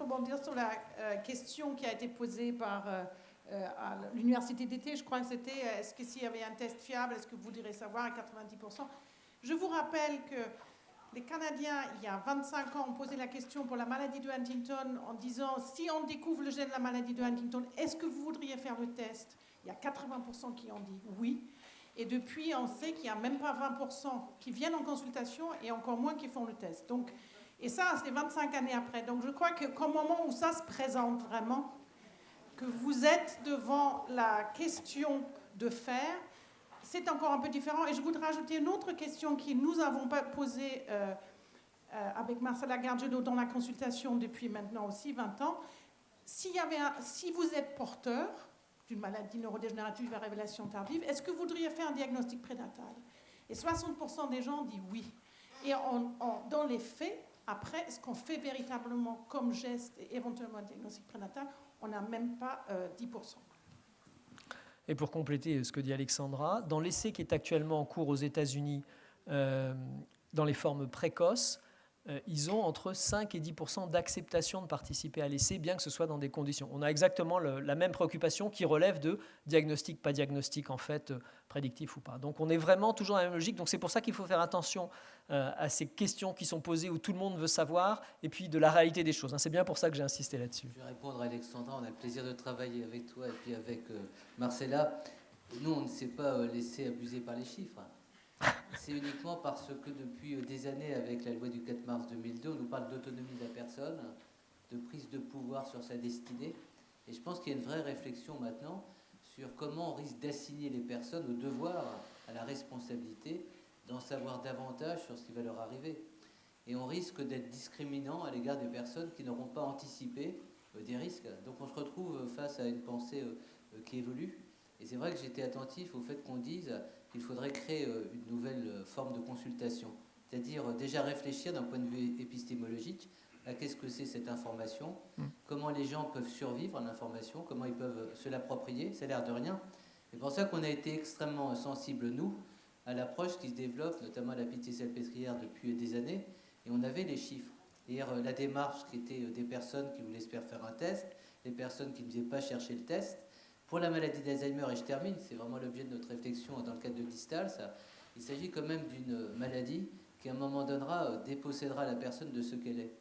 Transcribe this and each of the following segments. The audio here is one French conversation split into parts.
rebondir sur la question qui a été posée par à l'université d'été. Je crois que c'était, est-ce que s'il y avait un test fiable, est-ce que vous voudriez savoir à 90%? Je vous rappelle que les Canadiens, il y a 25 ans, ont posé la question pour la maladie de Huntington en disant, si on découvre le gène de la maladie de Huntington, est-ce que vous voudriez faire le test? Il y a 80% qui ont dit oui. Et depuis, on sait qu'il n'y a même pas 20% qui viennent en consultation et encore moins qui font le test. Donc, et ça, c'est 25 années après. Donc, je crois qu'au moment où ça se présente vraiment, que vous êtes devant la question de faire, c'est encore un peu différent. Et je voudrais ajouter une autre question que nous avons posée avec Marcela Gargedo dans la consultation depuis maintenant aussi 20 ans. Si vous êtes porteur d'une maladie neurodégénérative à révélation tardive, est-ce que vous voudriez faire un diagnostic prénatal? Et 60% des gens disent oui. Et dans les faits, après, ce qu'on fait véritablement comme geste et éventuellement un diagnostic prénatal, on n'a même pas 10%. Et pour compléter ce que dit Alexandra, dans l'essai qui est actuellement en cours aux États-Unis, dans les formes précoces, ils ont entre 5 et 10% d'acceptation de participer à l'essai, bien que ce soit dans des conditions. On a exactement la même préoccupation qui relève de diagnostic, pas diagnostic, en fait, prédictif ou pas. Donc on est vraiment toujours dans la même logique. Donc c'est pour ça qu'il faut faire attention à ces questions qui sont posées où tout le monde veut savoir, et puis de la réalité des choses. C'est bien pour ça que j'ai insisté là-dessus. Je vais répondre à Alexandra. On a le plaisir de travailler avec toi et puis avec Marcella. Nous, on ne s'est pas laissé abuser par les chiffres. C'est uniquement parce que depuis des années, avec la loi du 4 mars 2002, on nous parle d'autonomie de la personne, de prise de pouvoir sur sa destinée. Et je pense qu'il y a une vraie réflexion maintenant sur comment on risque d'assigner les personnes au devoir, à la responsabilité, d'en savoir davantage sur ce qui va leur arriver. Et on risque d'être discriminant à l'égard des personnes qui n'auront pas anticipé des risques. Donc on se retrouve face à une pensée qui évolue. Et c'est vrai que j'étais attentif au fait qu'on dise qu'il faudrait créer une nouvelle forme de consultation. C'est-à-dire déjà réfléchir d'un point de vue épistémologique à qu'est-ce que c'est cette information, comment les gens peuvent survivre à l'information, comment ils peuvent se l'approprier, ça a l'air de rien. C'est pour ça qu'on a été extrêmement sensibles, nous, à l'approche qui se développe, notamment à la Pitié-Salpêtrière depuis des années, et on avait les chiffres. C'est-à-dire la démarche qui était des personnes qui voulaient se faire un test, des personnes qui ne faisaient pas chercher le test. Pour la maladie d'Alzheimer, et je termine, c'est vraiment l'objet de notre réflexion dans le cadre de Distal, il s'agit quand même d'une maladie qui à un moment donnera dépossédera la personne de ce qu'elle est.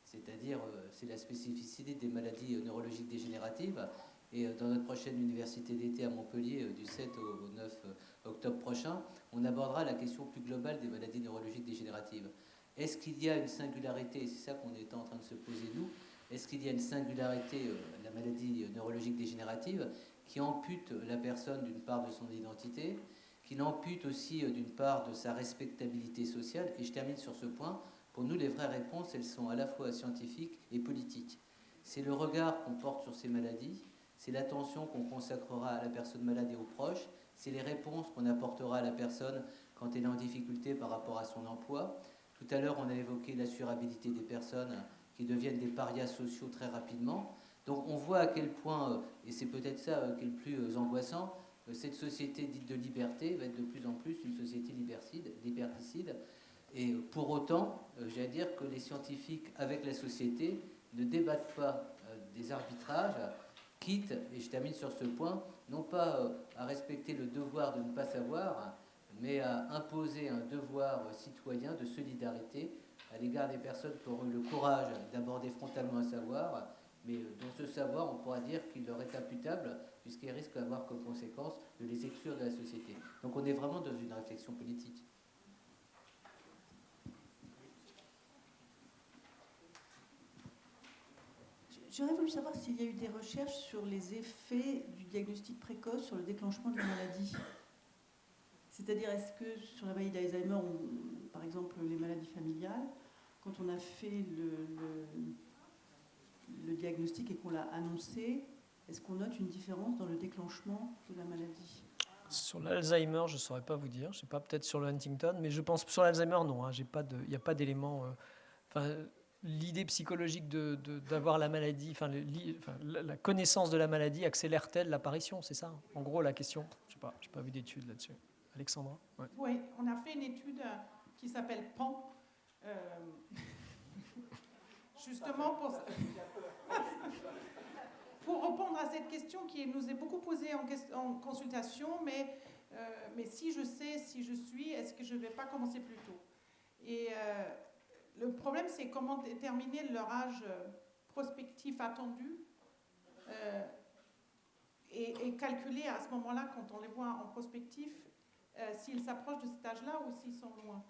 C'est-à-dire, c'est la spécificité des maladies neurologiques dégénératives. Et dans notre prochaine université d'été à Montpellier, du 7 au 9 octobre prochain, on abordera la question plus globale des maladies neurologiques dégénératives. Est-ce qu'il y a une singularité, et c'est ça qu'on est en train de se poser nous, est-ce qu'il y a une singularité de la maladie neurologique dégénérative qui ampute la personne d'une part de son identité, qui l'ampute aussi d'une part de sa respectabilité sociale? Et je termine sur ce point. Pour nous, les vraies réponses, elles sont à la fois scientifiques et politiques. C'est le regard qu'on porte sur ces maladies, c'est l'attention qu'on consacrera à la personne malade et aux proches, c'est les réponses qu'on apportera à la personne quand elle est en difficulté par rapport à son emploi. Tout à l'heure, on a évoqué l'assurabilité des personnes qui deviennent des parias sociaux très rapidement. Donc on voit à quel point, et c'est peut-être ça qui est le plus angoissant, cette société dite de liberté va être de plus en plus une société liberticide. Et pour autant, j'allais dire que les scientifiques avec la société ne débattent pas des arbitrages, quitte, et je termine sur ce point, non pas à respecter le devoir de ne pas savoir, mais à imposer un devoir citoyen de solidarité à l'égard des personnes qui auront eu le courage d'aborder frontalement un savoir, mais dans ce savoir, on pourra dire qu'il leur est imputable, puisqu'il risque d'avoir comme conséquence de les exclure de la société. Donc on est vraiment dans une réflexion politique. J'aurais voulu savoir s'il y a eu des recherches sur les effets du diagnostic précoce sur le déclenchement de la maladie. C'est-à-dire, est-ce que sur la maladie d'Alzheimer, par exemple les maladies familiales, quand on a fait le diagnostic et qu'on l'a annoncé, est-ce qu'on note une différence dans le déclenchement de la maladie? Sur l'Alzheimer, je ne saurais pas vous dire. Je ne sais pas, peut-être sur le Huntington, mais je pense sur l'Alzheimer, non. Il n'y a pas d'élément... l'idée psychologique d'avoir la maladie, la connaissance de la maladie accélère-t-elle l'apparition? C'est ça, en gros, la question. Je n'ai pas vu d'études là-dessus. Alexandra? Ouais. Oui, on a fait une étude qui s'appelle PAN, justement pour... répondre à cette question qui nous est beaucoup posée en consultation, mais si je sais, si je suis, est-ce que je ne vais pas commencer plus tôt? Et le problème, c'est comment déterminer leur âge prospectif attendu et calculer à ce moment-là, quand on les voit en prospectif, s'ils s'approchent de cet âge-là ou s'ils sont loin.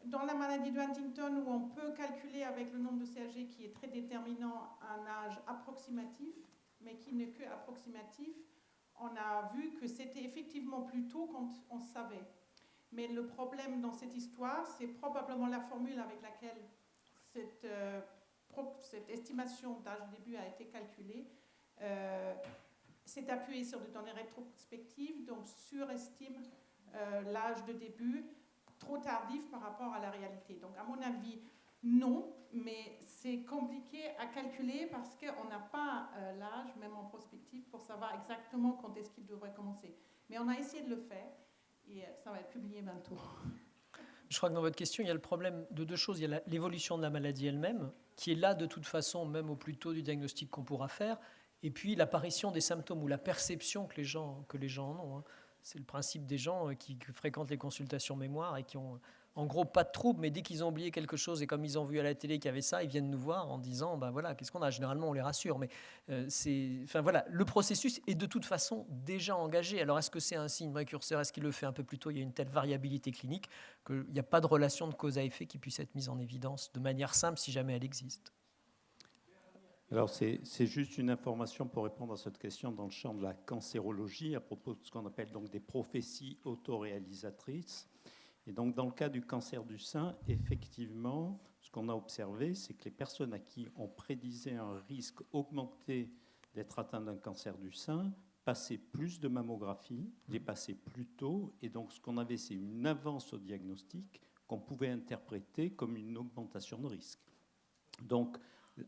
Dans la maladie de Huntington, où on peut calculer avec le nombre de CAG qui est très déterminant un âge approximatif, mais qui n'est que approximatif, on a vu que c'était effectivement plus tôt quand on savait. Mais le problème dans cette histoire, c'est probablement la formule avec laquelle cette estimation d'âge de début a été calculée. C'est appuyé sur des données rétrospectives, donc surestime l'âge de début, trop tardif par rapport à la réalité. Donc à mon avis, non, mais c'est compliqué à calculer parce qu'on n'a pas l'âge, même en prospective, pour savoir exactement quand est-ce qu'il devrait commencer. Mais on a essayé de le faire et ça va être publié bientôt. Je crois que dans votre question, il y a le problème de deux choses. Il y a l'évolution de la maladie elle-même, qui est là de toute façon, même au plus tôt du diagnostic qu'on pourra faire, et puis l'apparition des symptômes ou la perception que les gens en ont. C'est le principe des gens qui fréquentent les consultations mémoire et qui ont en gros pas de troubles, mais dès qu'ils ont oublié quelque chose et comme ils ont vu à la télé qu'il y avait ça, ils viennent nous voir en disant ben voilà, qu'est-ce qu'on a? Généralement on les rassure, mais voilà, le processus est de toute façon déjà engagé. Alors est-ce que c'est un signe précurseur? Est-ce qu'il le fait un peu plus tôt? Il y a une telle variabilité clinique qu'il n'y a pas de relation de cause à effet qui puisse être mise en évidence de manière simple si jamais elle existe. Alors, c'est juste une information pour répondre à cette question dans le champ de la cancérologie à propos de ce qu'on appelle donc des prophéties autoréalisatrices. Et donc, dans le cas du cancer du sein, effectivement, ce qu'on a observé, c'est que les personnes à qui on prédisait un risque augmenté d'être atteint d'un cancer du sein passaient plus de mammographie, les passaient plus tôt. Et donc, ce qu'on avait, c'est une avance au diagnostic qu'on pouvait interpréter comme une augmentation de risque. Donc,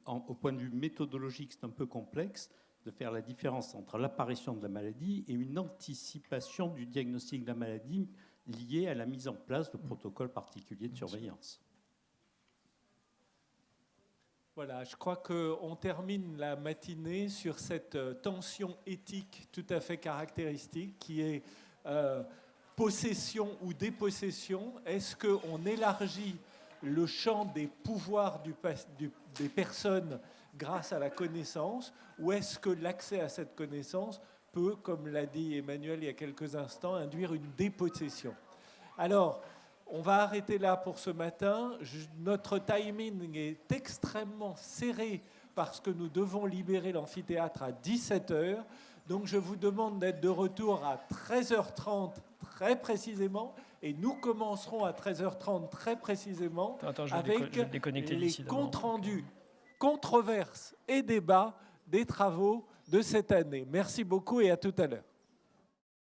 au point de vue méthodologique, c'est un peu complexe de faire la différence entre l'apparition de la maladie et une anticipation du diagnostic de la maladie liée à la mise en place de protocoles particuliers de surveillance. Voilà, je crois qu'on termine la matinée sur cette tension éthique tout à fait caractéristique qui est possession ou dépossession. Est-ce qu'on élargit le champ des pouvoirs des personnes grâce à la connaissance, ou est-ce que l'accès à cette connaissance peut, comme l'a dit Emmanuel il y a quelques instants, induire une dépossession? Alors, on va arrêter là pour ce matin. Notre timing est extrêmement serré parce que nous devons libérer l'amphithéâtre à 17h. Donc, je vous demande d'être de retour à 13h30 très précisément. Et nous commencerons à 13h30 très précisément avec les comptes rendus, controverses et débats des travaux de cette année. Merci beaucoup et à tout à l'heure.